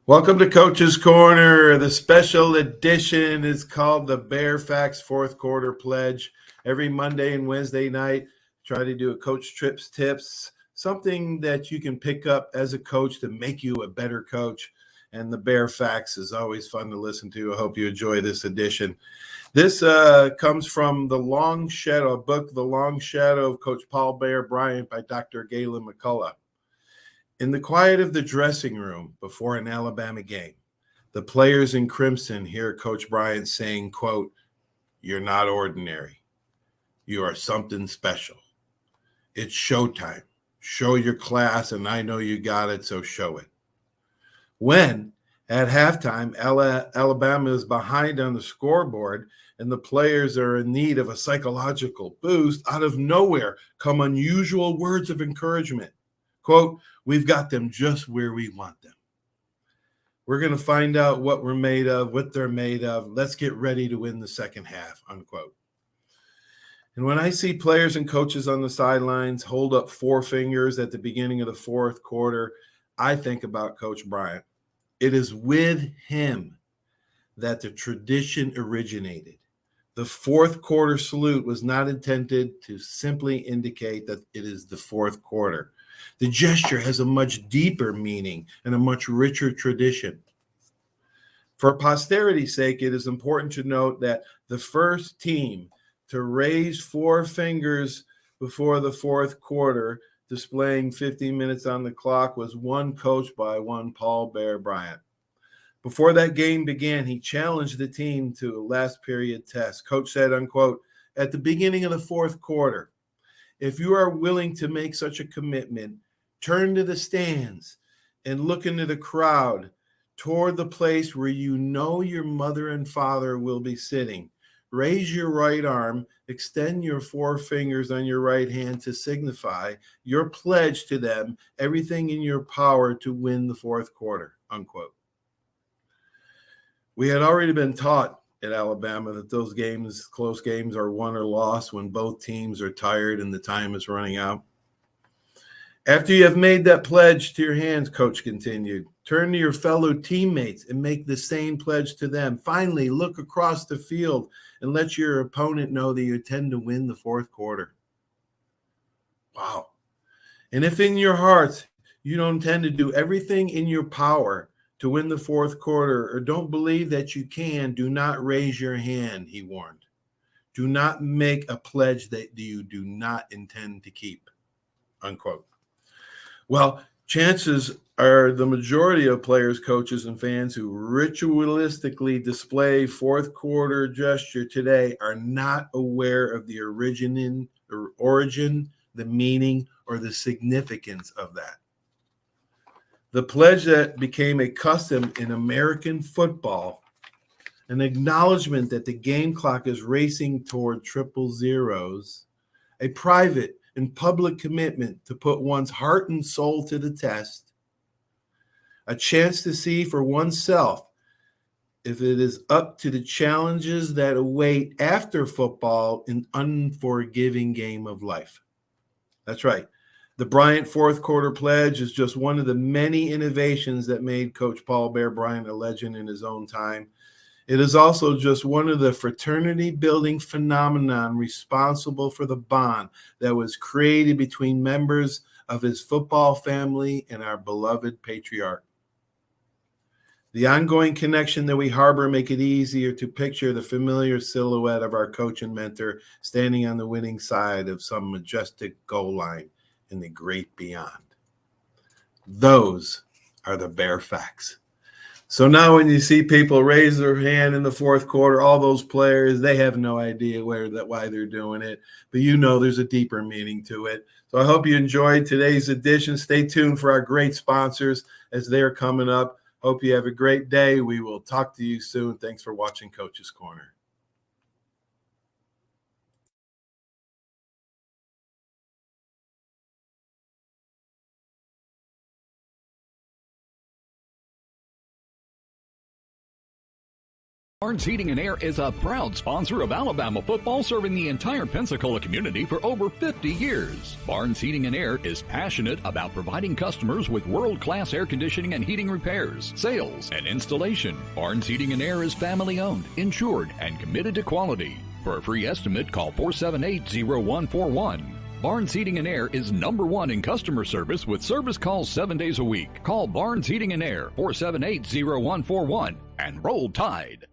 Welcome to Coach's Corner. The special edition is called the Bear Facts Fourth Quarter Pledge. Every Monday and Wednesday night, try to do a Coach Trips Tips, something that you can pick up as a coach to make you a better coach. And the Bear Facts is always fun to listen to. I hope you enjoy this edition. This comes from The Long Shadow, book, The Long Shadow of Coach Paul Bear Bryant by Dr. Galen McCullough. In the quiet of the dressing room before an Alabama game, the players in crimson hear Coach Bryant saying, quote, "You're not ordinary. You are something special. It's showtime. Show your class, and I know you got it, so show it." When, at halftime, Alabama is behind on the scoreboard and the players are in need of a psychological boost, out of nowhere come unusual words of encouragement. Quote, "We've got them just where we want them. We're going to find out what we're made of, what they're made of. Let's get ready to win the second half," unquote. And when I see players and coaches on the sidelines hold up four fingers at the beginning of the fourth quarter, I think about Coach Bryant. It is with him that the tradition originated. The fourth quarter salute was not intended to simply indicate that it is the fourth quarter. The gesture has a much deeper meaning and a much richer tradition. For posterity's sake, it is important to note that the first team to raise four fingers before the fourth quarter, displaying 15 minutes on the clock, was one coached by one Paul Bear Bryant. Before that game began, he challenged the team to a last period test. Coach said, unquote, "At the beginning of the fourth quarter, if you are willing to make such a commitment, turn to the stands and look into the crowd toward the place where you know your mother and father will be sitting. Raise your right arm, extend your four fingers on your right hand to signify your pledge to them, everything in your power to win the fourth quarter," unquote. We had already been taught at Alabama that those games, close games, are won or lost when both teams are tired and the time is running out. After you have made that pledge to your hands, Coach continued, turn to your fellow teammates and make the same pledge to them. Finally, look across the field and let your opponent know that you intend to win the fourth quarter. Wow. And if in your hearts you don't intend to do everything in your power to win the fourth quarter, or don't believe that you can, do not raise your hand, he warned. Do not make a pledge that you do not intend to keep, unquote. Well, chances are the majority of players, coaches, and fans who ritualistically display fourth quarter gesture today are not aware of the origin, the meaning, or the significance of that. The pledge that became a custom in American football, an acknowledgement that the game clock is racing toward triple zeros, a private and public commitment to put one's heart and soul to the test, a chance to see for oneself if it is up to the challenges that await after football, an unforgiving game of life. That's right. The Bryant fourth quarter pledge is just one of the many innovations that made Coach Paul Bear Bryant a legend in his own time. It is also just one of the fraternity-building phenomenon responsible for the bond that was created between members of his football family and our beloved patriarch. The ongoing connection that we harbor make it easier to picture the familiar silhouette of our coach and mentor standing on the winning side of some majestic goal line in the great beyond. Those are the Bear Facts. So now when you see people raise their hand in the fourth quarter, all those players, they have no idea why they're doing it. But you know there's a deeper meaning to it. So I hope you enjoyed today's edition. Stay tuned for our great sponsors as they're coming up. Hope you have a great day. We will talk to you soon. Thanks for watching Coach's Corner. Barnes Heating and Air is a proud sponsor of Alabama football, serving the entire Pensacola community for over 50 years. Barnes Heating and Air is passionate about providing customers with world-class air conditioning and heating repairs, sales, and installation. Barnes Heating and Air is family-owned, insured, and committed to quality. For a free estimate, call 478-0141. Barnes Heating and Air is #1 in customer service with service calls 7 days a week. Call Barnes Heating and Air, 478-0141, and roll Tide.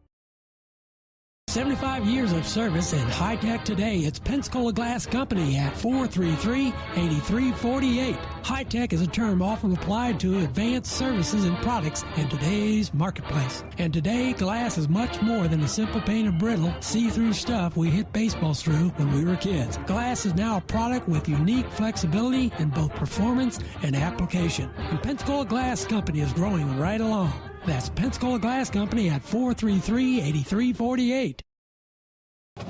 75 years of service and high-tech today. It's Pensacola Glass Company at 433-8348. High-tech is a term often applied to advanced services and products in today's marketplace. And today, glass is much more than the simple painted brittle, see-through stuff we hit baseballs through when we were kids. Glass is now a product with unique flexibility in both performance and application. And Pensacola Glass Company is growing right along. That's Pensacola Glass Company at 433-8348.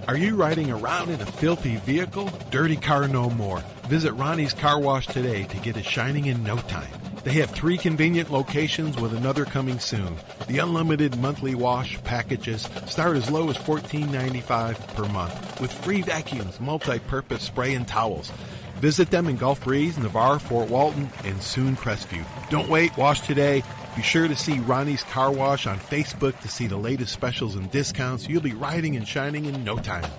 Are you riding around in a filthy vehicle? Dirty car no more. Visit Ronnie's Car Wash today to get it shining in no time. They have 3 convenient locations with another coming soon. The unlimited monthly wash packages start as low as $14.95 per month with free vacuums, multi-purpose spray and towels. Visit them in Gulf Breeze, Navarre, Fort Walton, and soon Crestview. Don't wait, wash today. Be sure to see Ronnie's Car Wash on Facebook to see the latest specials and discounts. You'll be riding and shining in no time.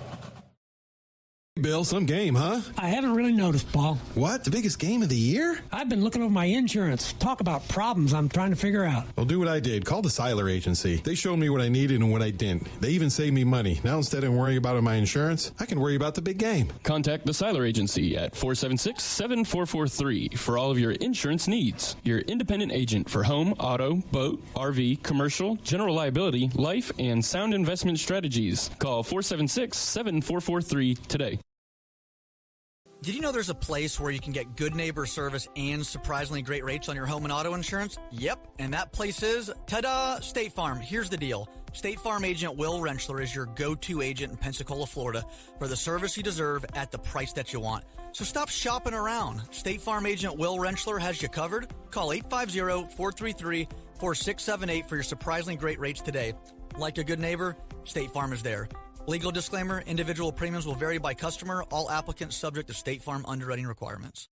Bill, some game, huh? I haven't really noticed, Paul. What? The biggest game of the year? I've been looking over my insurance. Talk about problems I'm trying to figure out. Well, do what I did. Call the Seiler Agency. They showed me what I needed and what I didn't. They even saved me money. Now, instead of worrying about my insurance, I can worry about the big game. Contact the Seiler Agency at 476-7443 for all of your insurance needs. Your independent agent for home, auto, boat, RV, commercial, general liability, life, and sound investment strategies. Call 476-7443 today. Did you know there's a place where you can get good neighbor service and surprisingly great rates on your home and auto insurance? Yep, and that place is, ta-da, State Farm. Here's the deal. State Farm agent Will Rentschler is your go-to agent in Pensacola, Florida for the service you deserve at the price that you want. So stop shopping around. State Farm agent Will Rentschler has you covered. Call 850-433-4678 for your surprisingly great rates today. Like a good neighbor, State Farm is there. Legal disclaimer, individual premiums will vary by customer. All applicants subject to State Farm underwriting requirements.